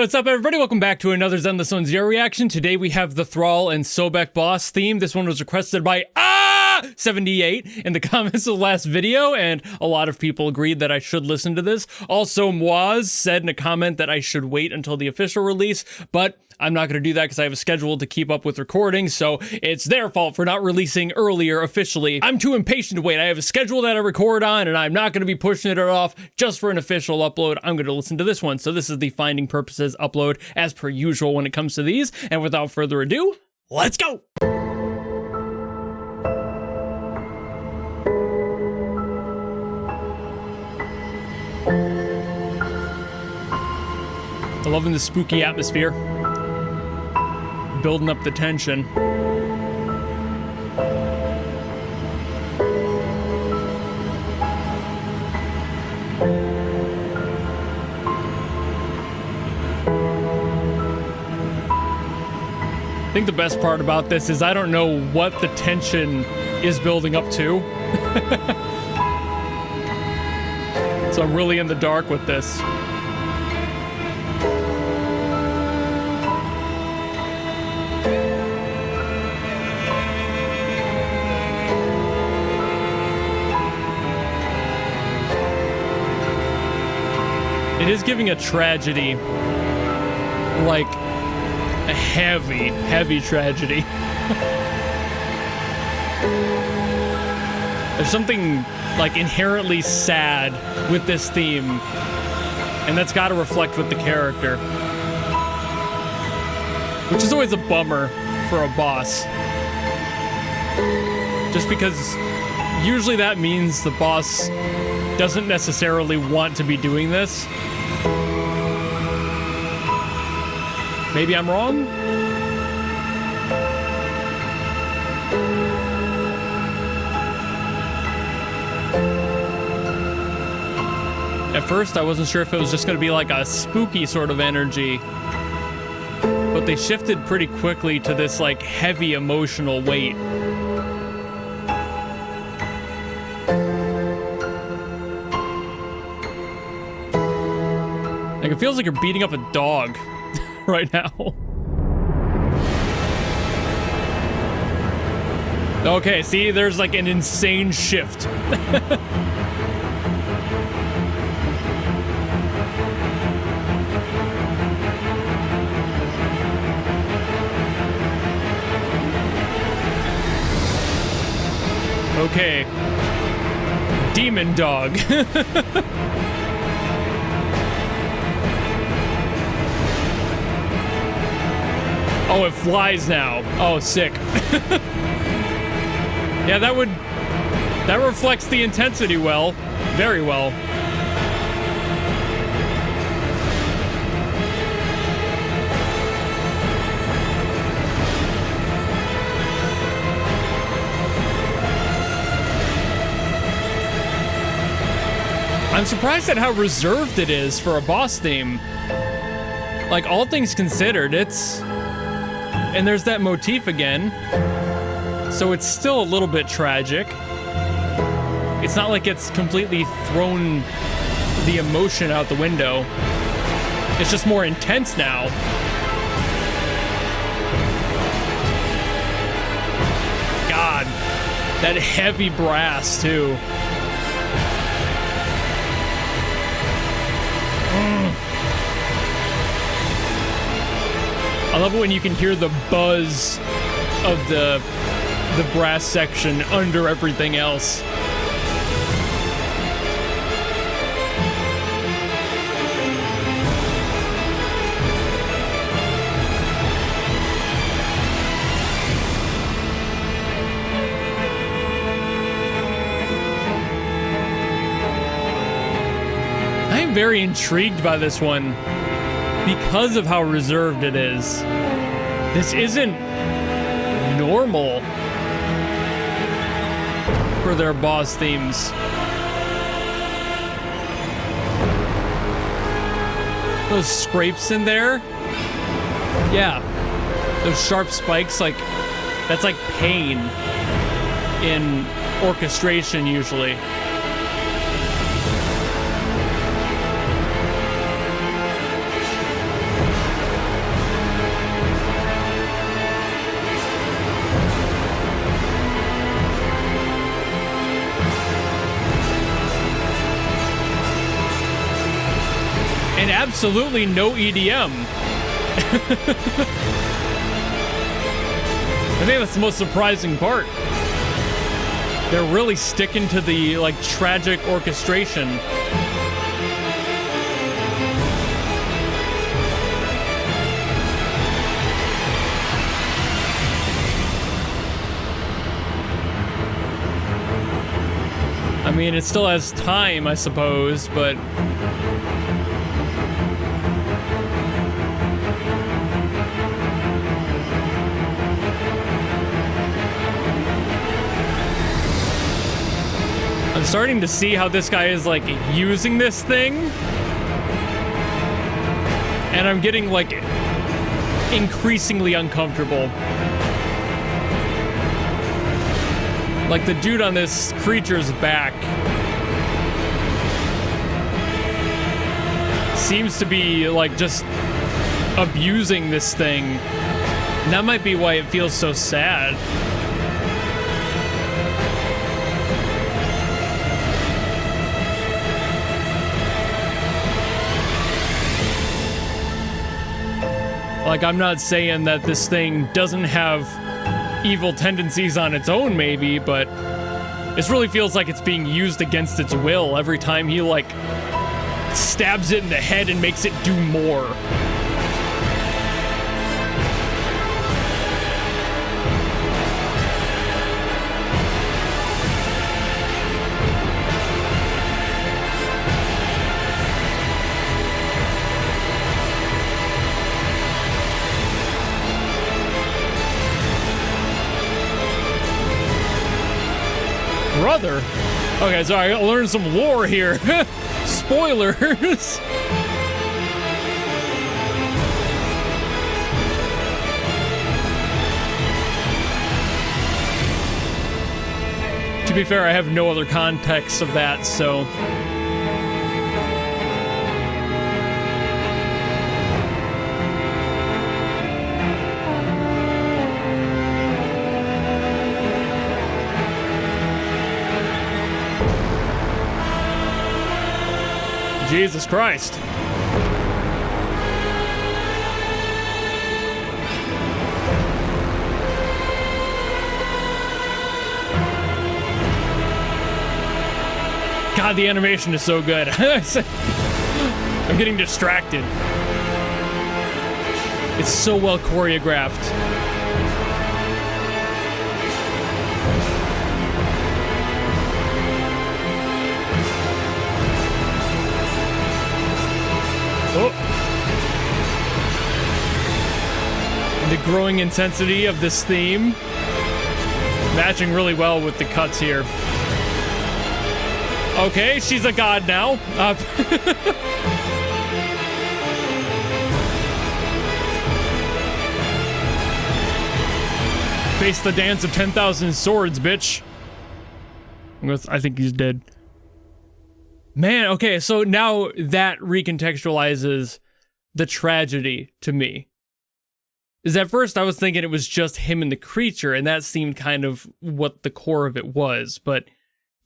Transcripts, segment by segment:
What's up, everybody? Welcome back to another Zenless on Zero reaction. Today we have the Thrall and Sobek boss theme. This one was requested by 78 in the comments of the last video, and a lot of people agreed that I should listen to this. Also, Moaz said in a comment that I should wait until the official release, but I'm not going to do that because I have a schedule to keep up with recording, so it's their fault for not releasing earlier officially. I'm too impatient to wait. I have a schedule that I record on, and I'm not going to be pushing it off just for an official upload. I'm going to listen to this one. So this is the Finding Purposes upload as per usual when it comes to these. And without further ado, let's go! I'm loving the spooky atmosphere. Building up the tension. I think the best part about this is I don't know what the tension is building up to. So I'm really in the dark with this. It is giving a tragedy, like a heavy, heavy tragedy. There's something like inherently sad with this theme, and that's got to reflect with the character, which is always a bummer for a boss. Just because usually that means the boss doesn't necessarily want to be doing this. Maybe I'm wrong? At first, I wasn't sure if it was just going to be like a spooky sort of energy, but they shifted pretty quickly to this like heavy emotional weight. Like, it feels like you're beating up a dog right now. Okay, see, there's like an insane shift. Okay. Demon dog. Oh, it flies now. Oh, sick. Yeah, that reflects the intensity well. Very well. I'm surprised at how reserved it is for a boss theme. Like, all things considered, it's... And there's that motif again. So it's still a little bit tragic. It's not like it's completely thrown the emotion out the window. It's just more intense now. God, that heavy brass too. I love it when you can hear the buzz of the brass section under everything else. I am very intrigued by this one because of how reserved it is. This isn't normal for their boss themes. Those scrapes in there, yeah, those sharp spikes, like, that's like pain in orchestration usually. absolutely no EDM. I think that's the most surprising part. They're really sticking to the, like, tragic orchestration. I mean, it still has time, I suppose, but... I'm starting to see how this guy is, like, using this thing. And I'm getting, like, increasingly uncomfortable. Like, the dude on this creature's back seems to be, like, just abusing this thing. And that might be why it feels so sad. Like, I'm not saying that this thing doesn't have evil tendencies on its own, maybe, but this really feels like it's being used against its will every time he, like, stabs it in the head and makes it do more. Brother? Okay, sorry, I learned some lore here. Spoilers! To be fair, I have no other context of that, so... Jesus Christ. God, the animation is so good. I'm getting distracted. It's so well choreographed. Oh. The growing intensity of this theme matching really well with the cuts here. Okay, she's a god now. Face the dance of 10,000 swords, bitch. I think he's dead. Man, okay, so now that recontextualizes the tragedy to me. Is at first I was thinking it was just him and the creature, and that seemed kind of what the core of it was, but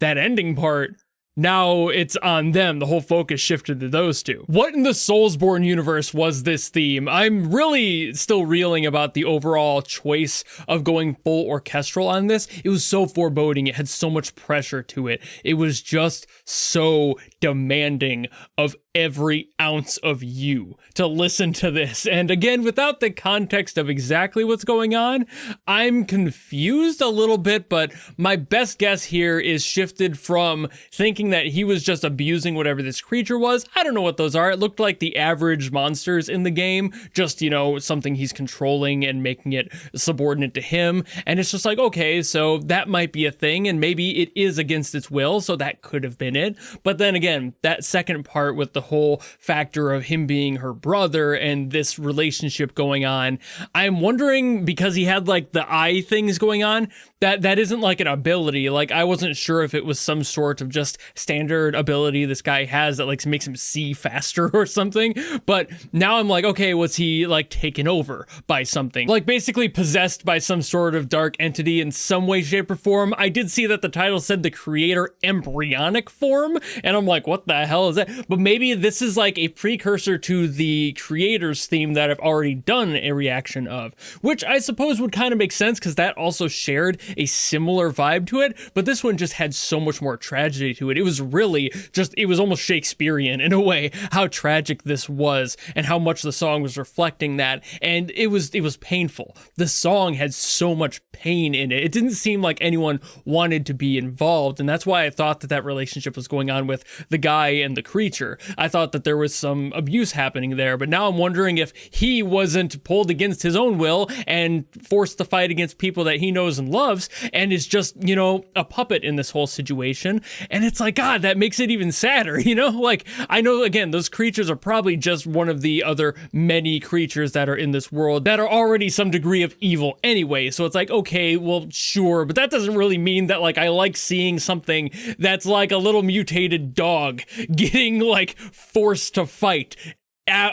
that ending part, now it's on them. The whole focus shifted to those two. What in the Soulsborne universe was this theme? I'm really still reeling about the overall choice of going full orchestral on this. It was so foreboding. It had so much pressure to it. It was just so demanding of every ounce of you to listen to this. And again, without the context of exactly what's going on, I'm confused a little bit, but my best guess here is shifted from thinking that he was just abusing whatever this creature was. I don't know what those are. It looked like the average monsters in the game, just, you know, something he's controlling and making it subordinate to him. And it's just like, okay, so that might be a thing, and maybe it is against its will, so that could have been it. But then again, that second part with the whole factor of him being her brother and this relationship going on, I'm wondering, because he had like the eye things going on, that isn't like an ability. Like, I wasn't sure if it was some sort of just standard ability this guy has that like makes him see faster or something. But now I'm like, okay, was he like taken over by something? Like basically possessed by some sort of dark entity in some way, shape, or form. I did see that the title said the creator embryonic form, and I'm like, what the hell is that? But maybe me, this is like a precursor to the creator's theme that I've already done a reaction of, which I suppose would kind of make sense because that also shared a similar vibe to it, but this one just had so much more tragedy to it. It was really just, it was almost Shakespearean in a way, how tragic this was and how much the song was reflecting that, and it was painful. The song had so much pain in it. It didn't seem like anyone wanted to be involved, and that's why I thought that relationship was going on with the guy and the creature. I thought that there was some abuse happening there, but now I'm wondering if he wasn't pulled against his own will and forced to fight against people that he knows and loves, and is just, you know, a puppet in this whole situation. And it's like, God, that makes it even sadder, you know? Like, I know, again, those creatures are probably just one of the other many creatures that are in this world that are already some degree of evil anyway, so it's like, okay, well, sure, but that doesn't really mean that, like, I like seeing something that's like a little mutated dog getting, like, forced to fight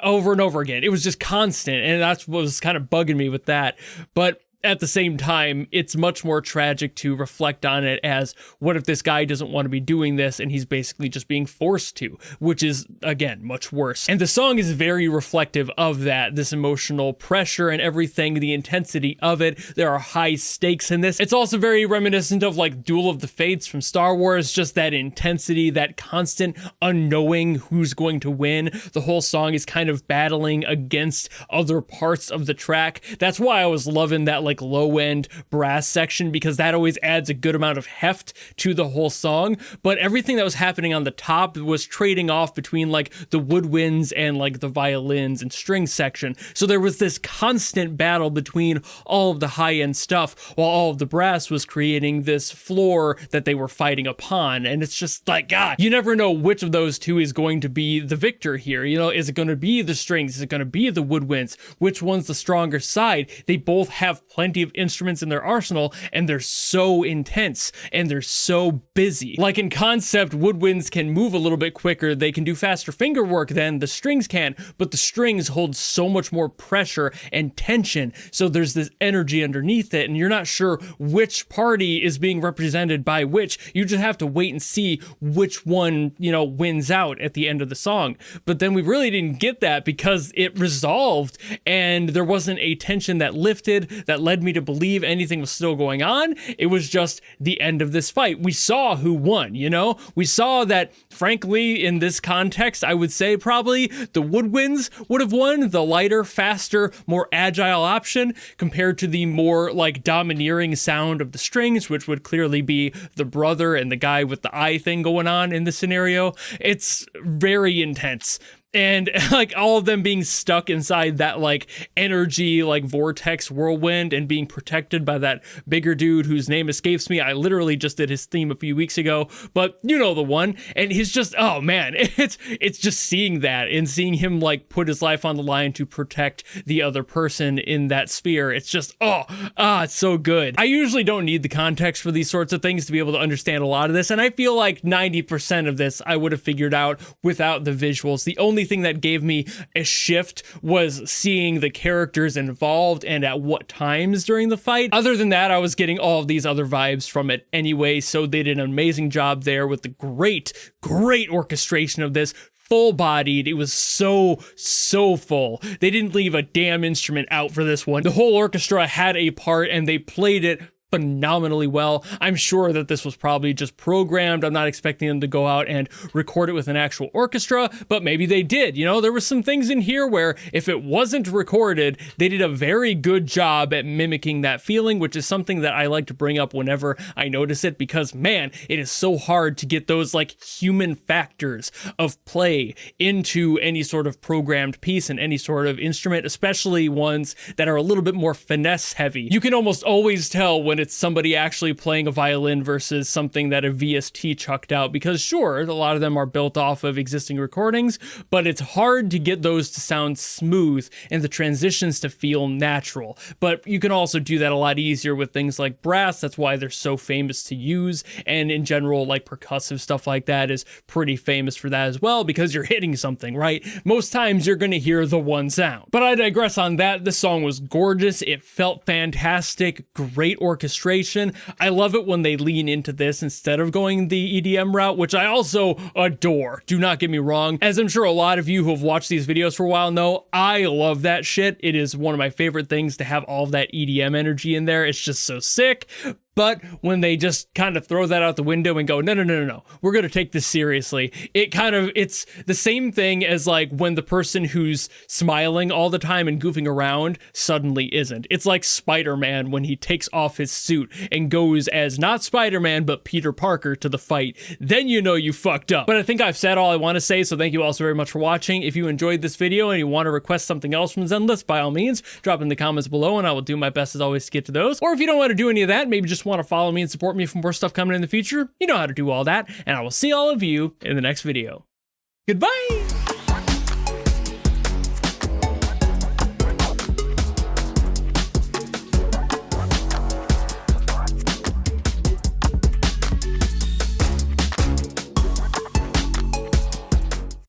over and over again. It was just constant, and that's what was kind of bugging me with that. But at the same time, it's much more tragic to reflect on it as, what if this guy doesn't want to be doing this and he's basically just being forced to, which is, again, much worse. And the song is very reflective of that, this emotional pressure and everything, the intensity of it. There are high stakes in this. It's also very reminiscent of like Duel of the Fates from Star Wars, just that intensity, that constant unknowing who's going to win. The whole song is kind of battling against other parts of the track. That's why I was loving that like low end brass section, because that always adds a good amount of heft to the whole song. But everything that was happening on the top was trading off between like the woodwinds and like the violins and string section. So there was this constant battle between all of the high end stuff while all of the brass was creating this floor that they were fighting upon. And it's just like, God, you never know which of those two is going to be the victor here. You know, is it going to be the strings? Is it going to be the woodwinds? Which one's the stronger side? They both have plenty of instruments in their arsenal, and they're so intense and they're so busy. Like in concept, woodwinds can move a little bit quicker, they can do faster finger work than the strings can, but the strings hold so much more pressure and tension, so there's this energy underneath it, and you're not sure which party is being represented by which. You just have to wait and see which one, you know, wins out at the end of the song. But then we really didn't get that because it resolved and there wasn't a tension that lifted that led me to believe anything was still going on. It was just the end of this fight. We saw who won, you know? We saw that, frankly, in this context, I would say probably the woodwinds would have won, the lighter, faster, more agile option, compared to the more, like, domineering sound of the strings, which would clearly be the brother and the guy with the eye thing going on in this scenario. It's very intense. And like all of them being stuck inside that like energy, like vortex whirlwind, and being protected by that bigger dude whose name escapes me. I literally just did his theme a few weeks ago, but you know the one. And he's just, oh man, it's just seeing that and seeing him like put his life on the line to protect the other person in that sphere. It's just, it's so good. I usually don't need the context for these sorts of things to be able to understand a lot of this, and I feel like 90% of this I would have figured out without the visuals. The only thing that gave me a shift was seeing the characters involved and at what times during the fight. Other than that, I was getting all of these other vibes from it anyway, so they did an amazing job there with the great orchestration of this. Full-bodied. It was so full. They didn't leave a damn instrument out for this one. The whole orchestra had a part and they played it phenomenally well. I'm sure that this was probably just programmed. I'm not expecting them to go out and record it with an actual orchestra, but maybe they did. You know, there were some things in here where if it wasn't recorded, they did a very good job at mimicking that feeling, which is something that I like to bring up whenever I notice it, because man, it is so hard to get those like human factors of play into any sort of programmed piece and any sort of instrument, especially ones that are a little bit more finesse heavy. You can almost always tell when it's somebody actually playing a violin versus something that a VST chucked out, because sure, a lot of them are built off of existing recordings, but it's hard to get those to sound smooth and the transitions to feel natural. But you can also do that a lot easier with things like brass. That's why they're so famous to use, and in general, like percussive stuff like that is pretty famous for that as well, because you're hitting something, right? Most times you're going to hear the one sound. But I digress on that. The song was gorgeous. It felt fantastic. Great orchestration orchestration. I love it when they lean into this instead of going the EDM route, which I also adore. Do not get me wrong. As I'm sure a lot of you who have watched these videos for a while know, I love that shit. It is one of my favorite things to have all of that EDM energy in there. It's just so sick. But when they just kind of throw that out the window and go, no, we're going to take this seriously. It's the same thing as like when the person who's smiling all the time and goofing around suddenly isn't. It's like Spider-Man when he takes off his suit and goes as not Spider-Man, but Peter Parker to the fight. Then you know you fucked up. But I think I've said all I want to say, so thank you all so very much for watching. If you enjoyed this video and you want to request something else from Zenless, by all means, drop in the comments below and I will do my best as always to get to those. Or if you don't want to do any of that, maybe just want to follow me and support me for more stuff coming in the future, you know how to do all that, and I will see all of you in the next video. Goodbye!